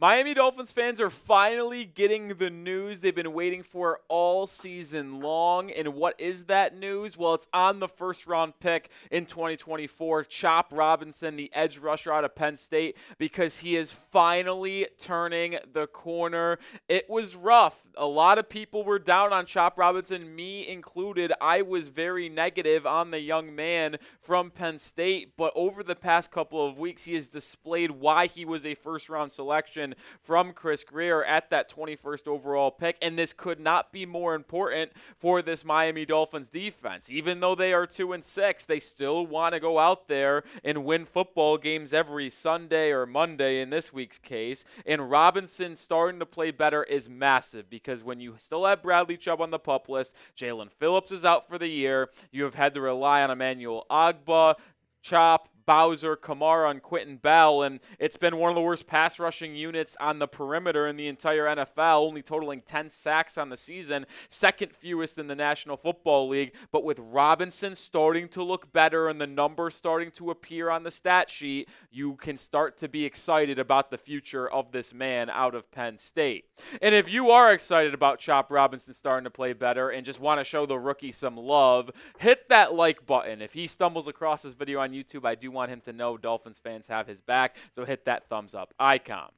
Miami Dolphins fans are finally getting the news they've been waiting for all season long. And what is that news? Well, it's on the first round pick in 2024, Chop Robinson, the edge rusher out of Penn State, because he is finally turning the corner. It was rough. A lot of people were down on Chop Robinson, me included. I was very negative on the young man from Penn State, but over the past couple of weeks, he has displayed why he was a first round selection from Chris Grier at that 21st overall pick, and this could not be more important for this Miami Dolphins defense. Even though they are 2-6, they still want to go out there and win football games every Sunday or Monday in this week's case, and Robinson starting to play better is massive because when you still have Bradley Chubb on the PUP list, Jalen Phillips is out for the year, you have had to rely on Emmanuel Ogbah, Chop, Bowser, Kamara, and Quentin Bell, and it's been one of the worst pass rushing units on the perimeter in the entire NFL, only totaling 10 sacks on the season, second fewest in the National Football League. But with Robinson starting to look better and the numbers starting to appear on the stat sheet, you can start to be excited about the future of this man out of Penn State. And if you are excited about Chop Robinson starting to play better and just want to show the rookie some love, hit that like button. If he stumbles across this video on YouTube, I do want him to know Dolphins fans have his back, so hit that thumbs up icon.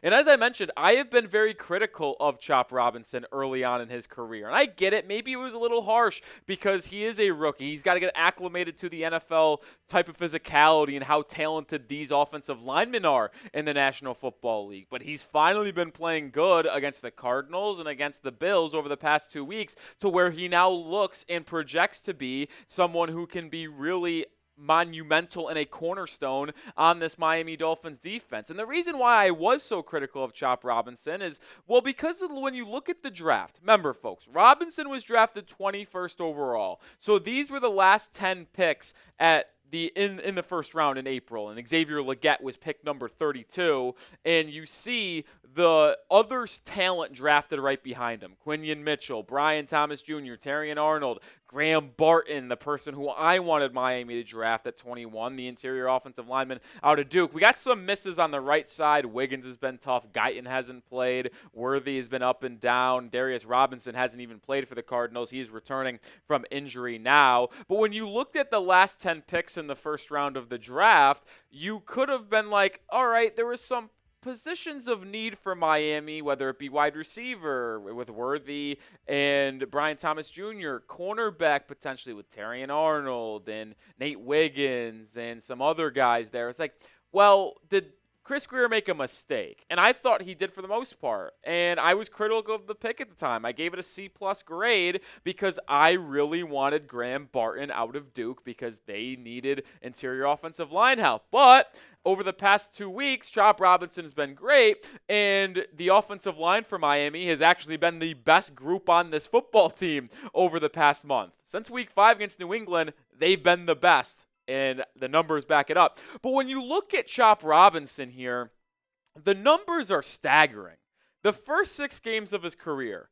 And as I mentioned, I have been very critical of Chop Robinson early on in his career. And I get it. Maybe it was a little harsh because he is a rookie. He's got to get acclimated to the NFL type of physicality and how talented these offensive linemen are in the National Football League. But he's finally been playing good against the Cardinals and against the Bills over the past 2 weeks to where he now looks and projects to be someone who can be really monumental and a cornerstone on this Miami Dolphins defense. And the reason why I was so critical of Chop Robinson is, well, because when you look at the draft, remember, folks, Robinson was drafted 21st overall. So these were the last 10 picks at in the first round in April, and Xavier Legette was pick number 32, and you see the others' talent drafted right behind him. Quinyon Mitchell, Brian Thomas Jr., Terrion Arnold, Graham Barton, the person who I wanted Miami to draft at 21, the interior offensive lineman out of Duke. We got some misses on the right side. Wiggins has been tough. Guyton hasn't played. Worthy has been up and down. Darius Robinson hasn't even played for the Cardinals. He's returning from injury now. But when you looked at the last 10 picks in the first round of the draft, you could have been like, all right, there was some positions of need for Miami, whether it be wide receiver with Worthy and Brian Thomas Jr., cornerback potentially with Terrion Arnold and Nate Wiggins and some other guys there. It's like, well, did Chris Grier make a mistake? And I thought he did for the most part. And I was critical of the pick at the time. I gave it a C+ grade because I really wanted Graham Barton out of Duke because they needed interior offensive line help. But over the past 2 weeks, Chop Robinson has been great, and the offensive line for Miami has actually been the best group on this football team over the past month. Since week 5 against New England, they've been the best, and the numbers back it up. But when you look at Chop Robinson here, the numbers are staggering. The first 6 games of his career,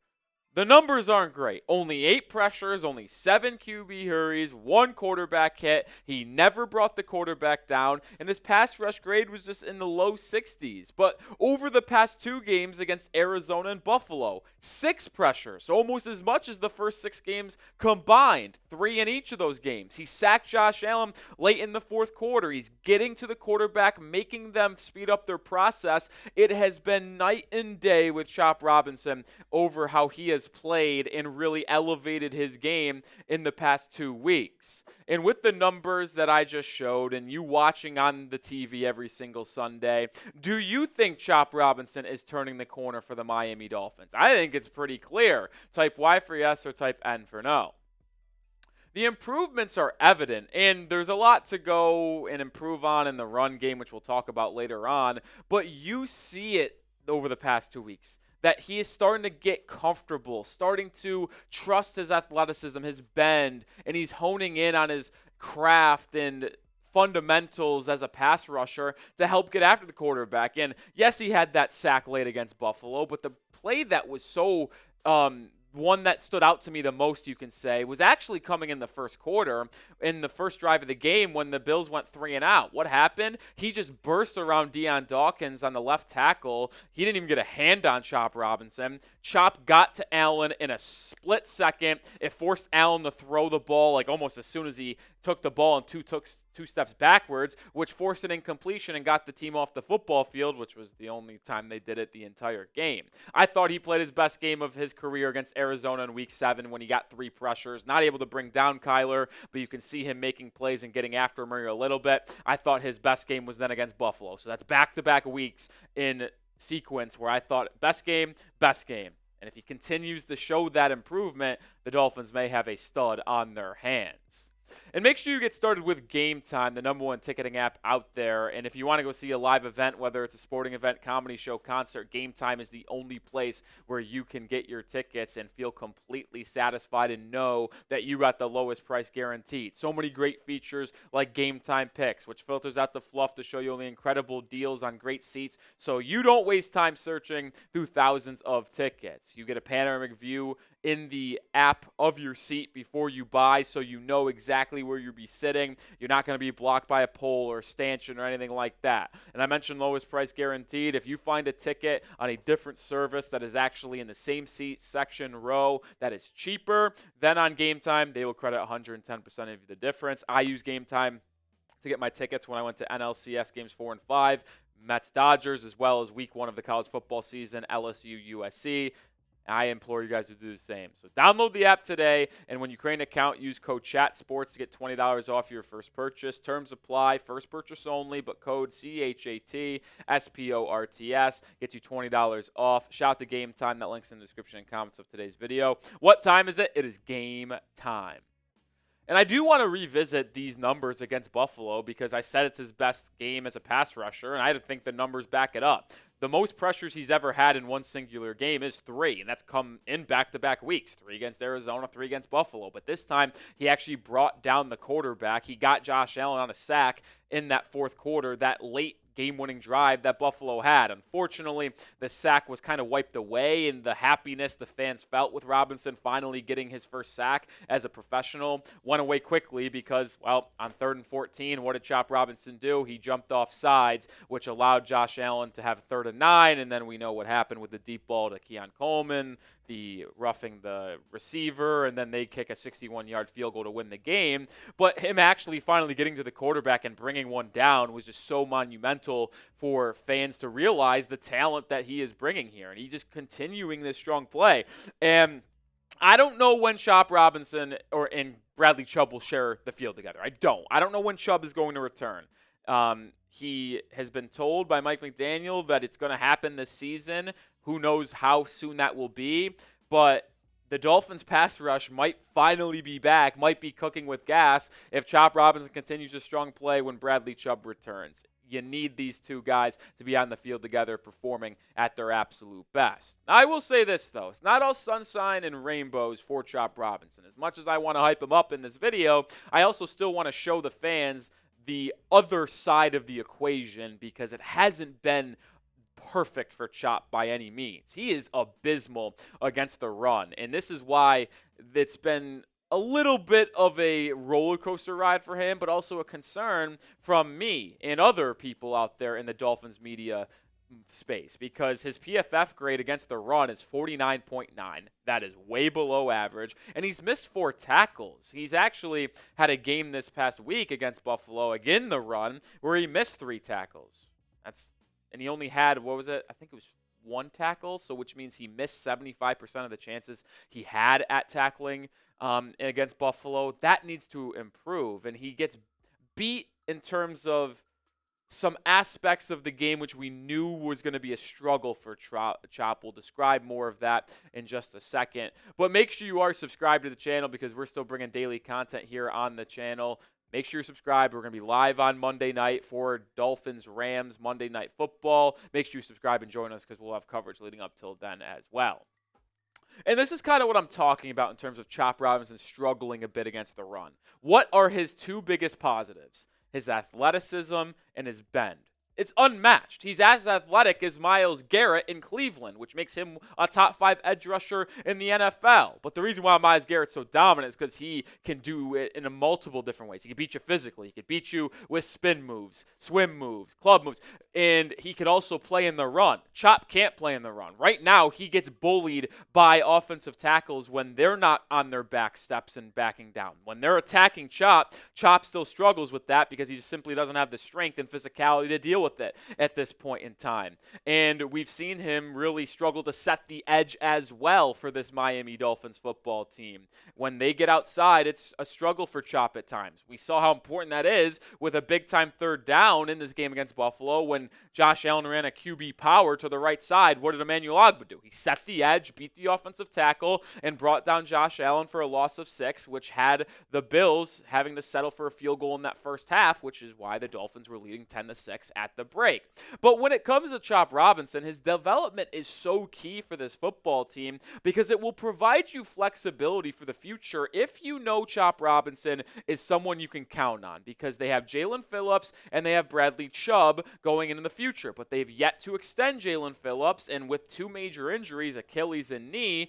the numbers aren't great. Only 8 pressures, only 7 QB hurries, 1 quarterback hit. He never brought the quarterback down, and his pass rush grade was just in the low 60s. But over the past 2 games against Arizona and Buffalo, 6 pressures, almost as much as the first 6 games combined, 3 in each of those games. He sacked Josh Allen late in the fourth quarter. He's getting to the quarterback, making them speed up their process. It has been night and day with Chop Robinson over how he has played and really elevated his game in the past 2 weeks. And with the numbers that I just showed and you watching on the TV every single Sunday, do you think Chop Robinson is turning the corner for the Miami Dolphins? I think it's pretty clear. Type Y for yes or type N for no. The improvements are evident, and there's a lot to go and improve on in the run game, which we'll talk about later on, but you see it over the past 2 weeks, that he is starting to get comfortable, starting to trust his athleticism, his bend, and he's honing in on his craft and fundamentals as a pass rusher to help get after the quarterback. And yes, he had that sack late against Buffalo, but the play that was so one that stood out to me the most, you can say, was actually coming in the first quarter, in the first drive of the game when the Bills went 3-and-out. What happened? He just burst around Deion Dawkins on the left tackle. He didn't even get a hand on Chop Robinson. Chop got to Allen in a split second. It forced Allen to throw the ball like almost as soon as he took the ball and two steps backwards, which forced an incompletion and got the team off the football field, which was the only time they did it the entire game. I thought he played his best game of his career against Arizona in Week 7 when he got 3 pressures. Not able to bring down Kyler, but you can see him making plays and getting after Murray a little bit. I thought his best game was then against Buffalo. So that's back-to-back weeks in sequence where I thought best game. And if he continues to show that improvement, the Dolphins may have a stud on their hands. And make sure you get started with Game Time, the #1 ticketing app out there. And if you want to go see a live event, whether it's a sporting event, comedy show, concert, Game Time is the only place where you can get your tickets and feel completely satisfied and know that you got the lowest price guaranteed. So many great features like Game Time Picks, which filters out the fluff to show you the incredible deals on great seats so you don't waste time searching through thousands of tickets. You get a panoramic view in the app of your seat before you buy so you know exactly where you'll be sitting. You're not going to be blocked by a pole or a stanchion or anything like that. And I mentioned lowest price guaranteed. If you find a ticket on a different service that is actually in the same seat section row that is cheaper than on Game Time, they will credit 110% of the difference. I use Game Time to get my tickets when I went to NLCS games 4 and 5, Mets Dodgers, as well as week 1 of the college football season, LSU USC. I implore you guys to do the same. So download the app today, and when you create an account, use code CHATSPORTS to get $20 off your first purchase. Terms apply, first purchase only, but code CHATSPORTS gets you $20 off. Shout to Game Time. That link's in the description and comments of today's video. What time is it? It is game time. And I do want to revisit these numbers against Buffalo because I said it's his best game as a pass rusher, and I think the numbers back it up. The most pressures he's ever had in one singular game is 3, and that's come in back-to-back weeks, 3 against Arizona, 3 against Buffalo. But this time, he actually brought down the quarterback. He got Josh Allen on a sack in that fourth quarter, that late game-winning drive that Buffalo had. Unfortunately, the sack was kind of wiped away, and the happiness the fans felt with Robinson finally getting his first sack as a professional went away quickly because, well, on 3rd and 14, what did Chop Robinson do? He jumped off sides, which allowed Josh Allen to have 3rd and 9, and then we know what happened with the deep ball to Keon Coleman, the roughing the receiver, and then they kick a 61-yard field goal to win the game. But him actually finally getting to the quarterback and bringing one down was just so monumental for fans to realize the talent that he is bringing here. And he's just continuing this strong play. And I don't know when Chop Robinson and Bradley Chubb will share the field together. I don't know when Chubb is going to return. He has been told by Mike McDaniel that it's going to happen this season. Who knows how soon that will be, but the Dolphins' pass rush might finally be back, might be cooking with gas if Chop Robinson continues a strong play when Bradley Chubb returns. You need these two guys to be on the field together performing at their absolute best. Now, I will say this, though. It's not all sunshine and rainbows for Chop Robinson. As much as I want to hype him up in this video, I also still want to show the fans the other side of the equation because it hasn't been perfect for Chop by any means. He is abysmal against the run, and this is why it's been a little bit of a roller coaster ride for him, but also a concern from me and other people out there in the Dolphins media space because his PFF grade against the run is 49.9. That is way below average, and he's missed 4 tackles. He's actually had a game this past week against Buffalo, again the run, where he missed 3 tackles. And he only had, what was it? I think it was 1 tackle, so which means he missed 75% of the chances he had at tackling against Buffalo. That needs to improve, and he gets beat in terms of some aspects of the game which we knew was going to be a struggle for Chop. We'll describe more of that in just a second. But make sure you are subscribed to the channel because we're still bringing daily content here on the channel. Make sure you're subscribed. We're going to be live on Monday night for Dolphins-Rams Monday Night Football. Make sure you subscribe and join us because we'll have coverage leading up till then as well. And this is kind of what I'm talking about in terms of Chop Robinson struggling a bit against the run. What are his 2 biggest positives? His athleticism and his bend. it's unmatched. He's as athletic as Myles Garrett in Cleveland, which makes him a top 5 edge rusher in the NFL. But the reason why Myles Garrett's so dominant is because he can do it in multiple different ways. He can beat you physically. He can beat you with spin moves, swim moves, club moves, and he could also play in the run. Chop can't play in the run. Right now, he gets bullied by offensive tackles when they're not on their back steps and backing down. When they're attacking Chop, Chop still struggles with that because he just simply doesn't have the strength and physicality to deal with it at this point in time. And we've seen him really struggle to set the edge as well for this Miami Dolphins football team. When they get outside, it's a struggle for Chop at times. We saw how important that is with a big-time third down in this game against Buffalo when Josh Allen ran a QB power to the right side. What did Emmanuel Ogbah do? He set the edge, beat the offensive tackle, and brought down Josh Allen for a loss of 6, which had the Bills having to settle for a field goal in that first half, which is why the Dolphins were leading 10-6 at the break. But when it comes to Chop Robinson, his development is so key for this football team because it will provide you flexibility for the future if you know Chop Robinson is someone you can count on, because they have Jalen Phillips and they have Bradley Chubb going into the future, but they've yet to extend Jalen Phillips, and with 2 major injuries, Achilles and knee,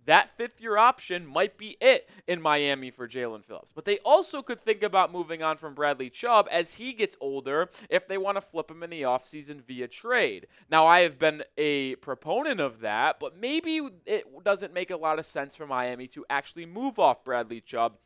that 5th-year option might be it in Miami for Jalen Phillips. But they also could think about moving on from Bradley Chubb as he gets older if they want to flip him in the offseason via trade. Now, I have been a proponent of that, but maybe it doesn't make a lot of sense for Miami to actually move off Bradley Chubb.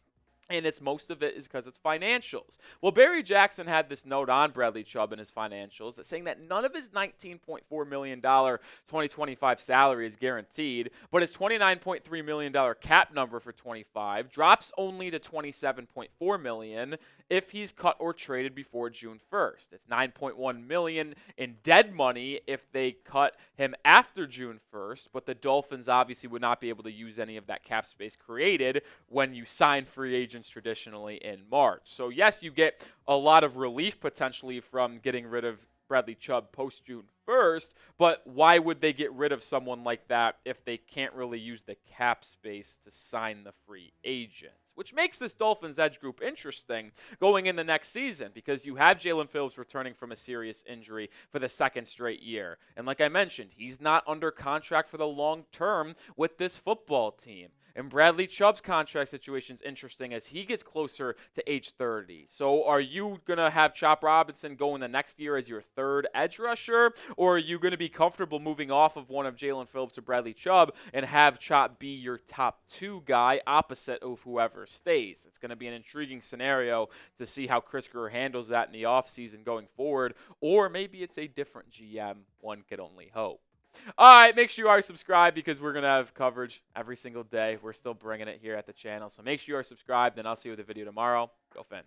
And most of it is because it's financials. Well, Barry Jackson had this note on Bradley Chubb in his financials saying that none of his $19.4 million 2025 salary is guaranteed, but his $29.3 million cap number for 25 drops only to $27.4 million if he's cut or traded before June 1st. It's $9.1 million in dead money if they cut him after June 1st, but the Dolphins obviously would not be able to use any of that cap space created when you sign free agents traditionally in March. So yes, you get a lot of relief potentially from getting rid of Bradley Chubb post June 1st, but why would they get rid of someone like that if they can't really use the cap space to sign the free agents? Which makes this Dolphins edge group interesting going in the next season because you have Jalen Phillips returning from a serious injury for the 2nd straight year. And like I mentioned, he's not under contract for the long term with this football team. And Bradley Chubb's contract situation is interesting as he gets closer to age 30. So are you going to have Chop Robinson going the next year as your 3rd edge rusher? Or are you going to be comfortable moving off of one of Jalen Phillips or Bradley Chubb and have Chop be your top 2 guy opposite of whoever stays? It's going to be an intriguing scenario to see how Chris Grier handles that in the offseason going forward. Or maybe it's a different GM. One could only hope. All right, make sure you are subscribed because we're going to have coverage every single day. We're still bringing it here at the channel. So make sure you are subscribed, and I'll see you with a video tomorrow. Go Fins.